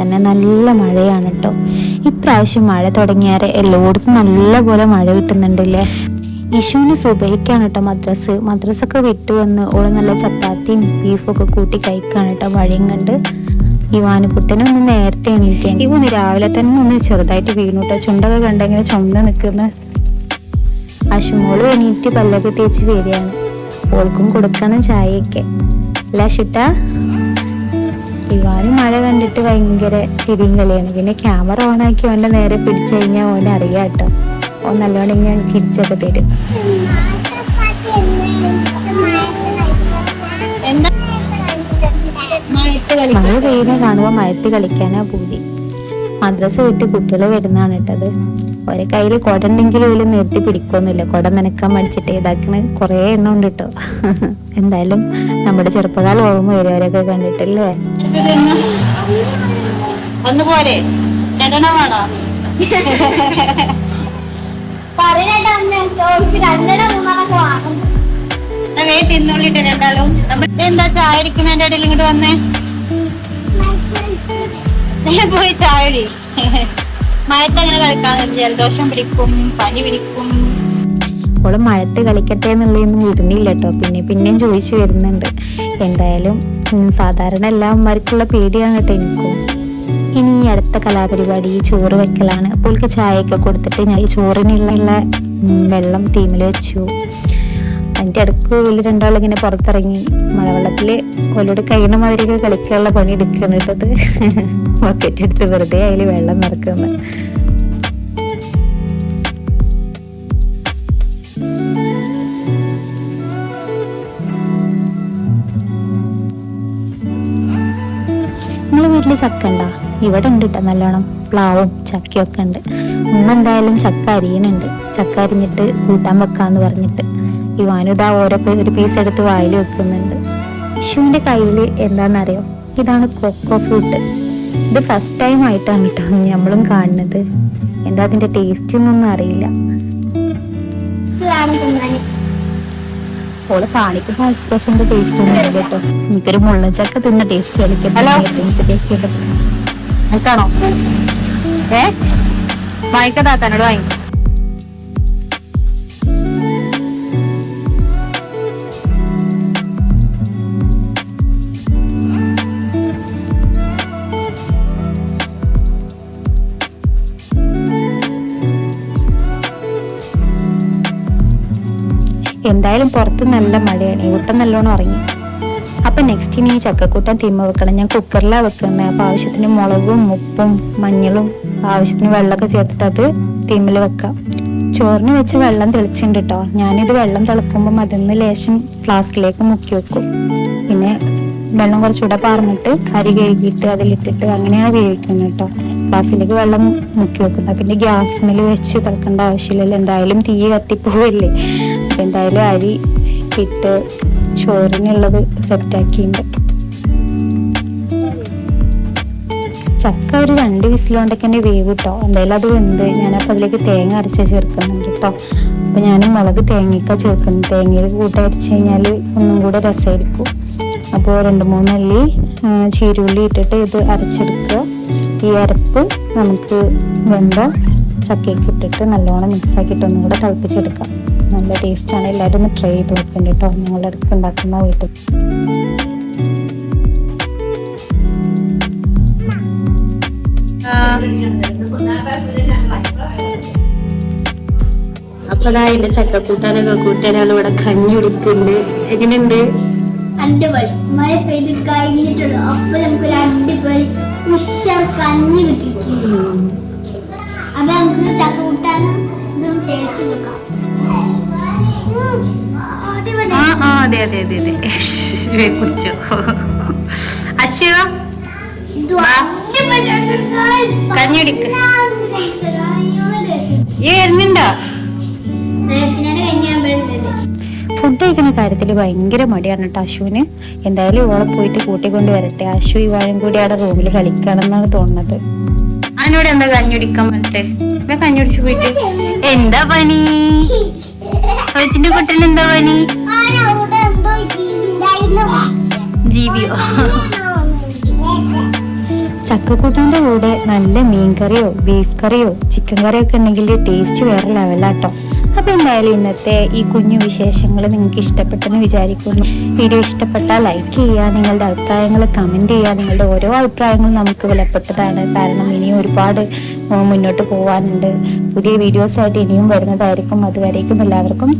തന്നെ നല്ല മഴയാണ് കേട്ടോ. ഇപ്രാവശ്യം മഴ തുടങ്ങിയാൽ എല്ലായിടത്തും നല്ല പോലെ മഴ കിട്ടുന്നുണ്ടല്ലേ. ഇഷുവിന് സുബഹിക്കാണ് കേട്ടോ മദ്രസൊക്കെ വിട്ടു വന്ന് ഓള് നല്ല ചപ്പാത്തിയും ബീഫൊക്കെ കൂട്ടി കഴിക്കാണ് കേട്ടോ മഴയും കണ്ട്. ഇവാനുകുട്ടനെ ഒന്ന് നേരത്തെ എണീറ്റാണ്. ഇവന്ന് രാവിലെ തന്നെ ഒന്ന് ചെറുതായിട്ട് വീണുട്ടോ, ചുണ്ടൊക്കെ കണ്ടെങ്ങനെ ചുമന്ന് നിൽക്കുന്ന. അശുമോള് എണീറ്റ് പല്ലൊക്കെ തേച്ച് വരികയാണ്. ഓൾക്കും കൊടുക്കണം ചായയൊക്കെ അല്ല ഷുട്ട. ഇവാന് മഴ കണ്ടിട്ട് ഭയങ്കര ചിരിയും കളിയാണ്. പിന്നെ ക്യാമറ ഓണാക്കി അവൻ്റെ നേരെ പിടിച്ചു കഴിഞ്ഞാൽ ഓനെ അറിയാം കേട്ടോ. ഓൻ നല്ലോണം ഇങ്ങനെ ചിരിച്ചൊക്കെ തരും. മഴ പെയ്യുന്ന കാണുമ്പോൾ മഴത്ത് കളിക്കാനാ പൂതി. മദ്രസ വിട്ട് കുട്ടികൾ വരുന്നതാണ് കേട്ടത്. ഒരേ കയ്യിൽ കുട ഉണ്ടെങ്കിലും ഇതിൽ നിർത്തി പിടിക്കൊന്നുമില്ല. കുട നനക്കാൻ മടിച്ചിട്ട് ഇതാക്കണ കുറേ എണ്ണം ഉണ്ട് കേട്ടോ. എന്തായാലും നമ്മുടെ ചെറുപ്പകാലം ഓർമ്മ വരും അവരൊക്കെ കണ്ടിട്ടല്ലേ. എന്താ ചായ അടിക്കുന്നതിന്റെ ഇടയിൽ ഇങ്ങോട്ട് വന്നേ പോയി ചായടി. മഴത്തങ്ങനെ കളിക്കാൻ ജലദോഷം പിടിക്കും, പനി പിടിക്കും. ഓള് മഴത്ത് കളിക്കട്ടെ എന്നുള്ളതൊന്നും വിടുന്നില്ല കേട്ടോ. പിന്നെയും ചോദിച്ചു വരുന്നുണ്ട്. എന്തായാലും സാധാരണ എല്ലാ അമ്മമാർക്കുള്ള പേടിയാണ് കേട്ടോ എനിക്കും. ഇനി ഈ അടുത്ത കലാപരിപാടി ഈ ചോറ് വെക്കലാണ്. അപ്പോൾ ചായയൊക്കെ കൊടുത്തിട്ട് ഞാൻ ഈ ചോറിനുള്ള വെള്ളം തീമിൽ വെച്ചു. അതിൻ്റെ ഇടയ്ക്ക് വലിയ രണ്ടാളിങ്ങനെ പുറത്തിറങ്ങി മഴവെള്ളത്തിൽ ഓലോട് കഴിയുന്ന മാതിരിയൊക്കെ കളിക്കാനുള്ള പണി എടുക്കണം കേട്ടത്. ബക്കറ്റ് എടുത്ത് വെറുതെ അതിൽ വെള്ളം നിറക്കുന്നു. നിങ്ങളെ വീട്ടിൽ ചക്ക ഉണ്ടോ? ഇവിടെ ഉണ്ട് കേട്ടോ നല്ലോണം. പ്ലാവും ചക്കയൊക്കെ ഉണ്ട്. ഉമ്മ എന്തായാലും ചക്ക അരിയണുണ്ട്. ചക്ക അരിഞ്ഞിട്ട് കൂട്ടാൻ വെക്കാന്ന് പറഞ്ഞിട്ട് ഇവാനുദാ ഒരു പീസ് എടുത്ത് വായിൽ വെക്കുന്നുണ്ട്. ഇഷുവിൻ്റെ കയ്യിൽ എന്താണെന്നറിയോ? ഇതാണ് കൊക്കോ ഫ്രൂട്ട്. ഇത് ഫസ്റ്റ് ടൈം ആയിട്ടാണ് കേട്ടോ നമ്മളും കാണുന്നത്. എന്താ അതിൻ്റെ ടേസ്റ്റ് എന്നൊന്നും അറിയില്ല. ഓള് കാണിക്കുന്ന എക്സ്പ്രഷൻ്റെ ടേസ്റ്റ് ഒന്നും ഇല്ല കേട്ടോ. എനിക്കൊരു മുള്ളച്ചക്ക തിന്ന ടേസ്റ്റ് എനിക്ക് ടേസ്റ്റ് ണോ വാങ്ങിക്കതാക്കാനോട് വാങ്ങി. എന്തായാലും പുറത്ത് നല്ല മഴയാണ്. ഇവിട്ടം നല്ലോണം ഉറങ്ങി. അപ്പം നെക്സ്റ്റ് ഇനി ചക്കക്കൂട്ടൻ തീമ വെക്കണം. ഞാൻ കുക്കറിലാണ് വെക്കുന്നത്. അപ്പോൾ ആവശ്യത്തിന് മുളകും ഉപ്പും മഞ്ഞളും ആവശ്യത്തിന് വെള്ളമൊക്കെ ചേർത്തിട്ട് അത് തീമിൽ വെക്കാം. ചോറിന് വെച്ച് വെള്ളം തെളിച്ചിട്ടുണ്ട് കേട്ടോ. ഞാനിത് വെള്ളം തിളക്കുമ്പം അതിന്ന് ലേശം ഫ്ലാസ്കിലേക്ക് മുക്കി വെക്കും. പിന്നെ വെള്ളം കുറച്ചുകൂടെ പാർന്നിട്ട് അരി കഴുകിയിട്ട് അതിലിട്ടിട്ട് അങ്ങനെയാണ് വേവിക്കുന്നത് കേട്ടോ. ഫ്ലാസ്കിലേക്ക് വെള്ളം മുക്കി വെക്കുന്നത്. പിന്നെ ഗ്യാസ്മിൽ വെച്ച് തിളക്കേണ്ട ആവശ്യമില്ലല്ലോ. എന്തായാലും തീ കത്തിപ്പോവില്ലേ. അപ്പം എന്തായാലും അരി ഇട്ട് ചോറിനുള്ളത് സെറ്റാക്കിയിട്ടുണ്ട്. ചക്ക ഒരു 2 വിസിലുകൊണ്ടൊക്കെ എൻ്റെ വേവ് കേട്ടോ. എന്തായാലും അത് വെന്ത് ഞാനപ്പോൾ അതിലേക്ക് തേങ്ങ അരച്ച് ചേർക്കുന്നുണ്ട് കേട്ടോ. അപ്പം ഞാൻ മുളക് തേങ്ങയൊക്കെ ചേർക്കുന്നു. തേങ്ങയിൽ കൂട്ടി അരച്ച് കഴിഞ്ഞാൽ ഒന്നും കൂടെ രസമായിരിക്കും. അപ്പോൾ 2-3 അല്ലി ചീരുള്ളി ഇട്ടിട്ട് ഇത് അരച്ചെടുക്കുക. ഈ അരപ്പ് നമുക്ക് വെന്ത ചക്കയ്ക്ക് ഇട്ടിട്ട് നല്ലോണം മിക്സാക്കിയിട്ട് ഒന്നും കൂടെ തിളപ്പിച്ചെടുക്കാം. നല്ല ടേസ്റ്റാണ്. എല്ലാവരും ഒന്ന് ട്രൈ ചെയ്ത് നോക്കുന്നുണ്ട് കേട്ടോ. ഞങ്ങളുടെ അടുത്ത് ഉണ്ടാക്കുന്ന വീട്ടിൽ. അപ്പൊ എന്റെ ചക്കക്കൂട്ടാനൊക്കെ കൂട്ടാനാണ് ഇവിടെ കഞ്ഞി കുടിക്കുന്നുണ്ട്. എങ്ങനെയുണ്ട്? അടിപൊളി. മഴ പെയ്ത് കഴിഞ്ഞിട്ടുള്ളൂ. അപ്പൊ നമുക്കൊരു അടിപൊളി ഉഷാർ കഞ്ഞി കിട്ടിയിട്ടുണ്ട്. അപ്പൊ നമുക്ക് ചക്കക്കൂട്ടാനും ഇതും ടേസ്റ്റ് നോക്കാം. അതെ അതെ അതെ അതെ കുടിച്ചോ അശ്വ കഞ്ഞിടിക്ക് വരുന്നുണ്ടോ? ഫുഡ് കഴിക്കുന്ന കാര്യത്തിൽ ഭയങ്കര മടിയാണ് കേട്ടോ അശ്വിന്. എന്തായാലും ഇവളെ പോയിട്ട് കൂട്ടിക്കൊണ്ട് വരട്ടെ. അശ്വ ഇവാഴും കൂടി അവിടെ റൂമിൽ കളിക്കണമെന്നാണ് തോന്നുന്നത്. അതിനോട് എന്താ കഞ്ഞുടിക്കാൻ പറഞ്ഞിട്ട് കഞ്ഞുടിച്ചു പോയിട്ട് എന്താ പനി? കൊച്ചിന്റെ കുട്ടന് എന്താ പനി? ജീവിയോ? ചക്കക്കൂട്ടാൻ്റെ കൂടെ നല്ല മീൻ കറിയോ ബീഫ് കറിയോ ചിക്കൻ കറിയോ ഒക്കെ ഉണ്ടെങ്കിൽ ടേസ്റ്റ് വേറെ ലെവലാട്ടോ. അപ്പോൾ എന്തായാലും ഇന്നത്തെ ഈ കുഞ്ഞു വിശേഷങ്ങൾ നിങ്ങൾക്ക് ഇഷ്ടപ്പെട്ടെന്ന് വിചാരിക്കുന്നു. വീഡിയോ ഇഷ്ടപ്പെട്ടാൽ ലൈക്ക് ചെയ്യുക, നിങ്ങളുടെ അഭിപ്രായങ്ങൾ കമൻറ്റ് ചെയ്യുക. നിങ്ങളുടെ ഓരോ അഭിപ്രായങ്ങളും നമുക്ക് വിലപ്പെട്ടതാണ്. കാരണം ഇനിയും ഒരുപാട് മുന്നോട്ട് പോകാനുണ്ട്. പുതിയ വീഡിയോസായിട്ട് ഇനിയും വരുന്നതായിരിക്കും. അതുവരേക്കും എല്ലാവർക്കും